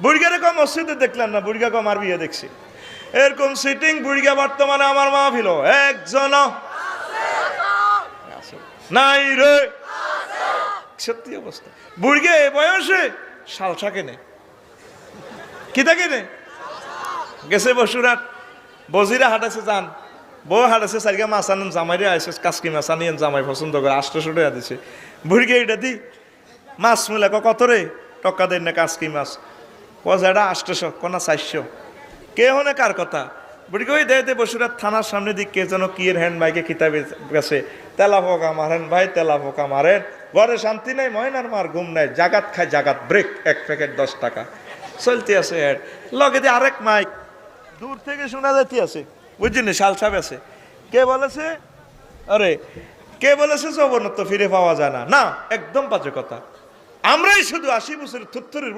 বুড়িগারে কম মসজিদে দেখলেন না, বুড়িগা কম আর বিয়ে দেখছি। এরকম সিটিং বুড়িগা বর্তমানে আমার মাহফিল একজন নাই রে, সত্যি অবস্থা। বুড়িগা এ বয়সে শালসা কেনে, কিতা কেনে গেছে বসুরাট, বজিরা হাঁটাছে যান, বউ হাঁটাছে সারিগা মাছ আনেন, জামাইরে আসে কাসকি মাছ আনিয়েন, জামাই পছন্দ করে 800 টাকা দিছে। বুড়িগা এটা দি মাছ মিলে কত রে, টকা দেন না কাসকি মাছ, পয়সাটা 800, কোনা 400, কে হনে কার কথা। বুড়িকে ওই দে বসুরাত থানার সামনে দিক কে যেন কি এর হ্যান্ড বাইকে কিতাবে গেছে, তেলা পোকা মারেন ভাই, তেলা পোকা মারেন, ঘরে শান্তি নাই, ময়নার মার ঘুম নাই, জাগাত খায় জাগাত ব্রেক, 1 প্যাকেট 10 টাকা চলতে আছে। অ্যাড লগে দিয়ে আরেক মাইক দূর থেকে শোনা যাইতে আছে, বুঝছেন শালসা বেছে। কে বলেছে, আরে কে বলেছে যৌবনত্ব ফিরে পাওয়া যায় না, না একদম বাজে কথা। আমরাই শুধু 80 বছরের থুত্থরের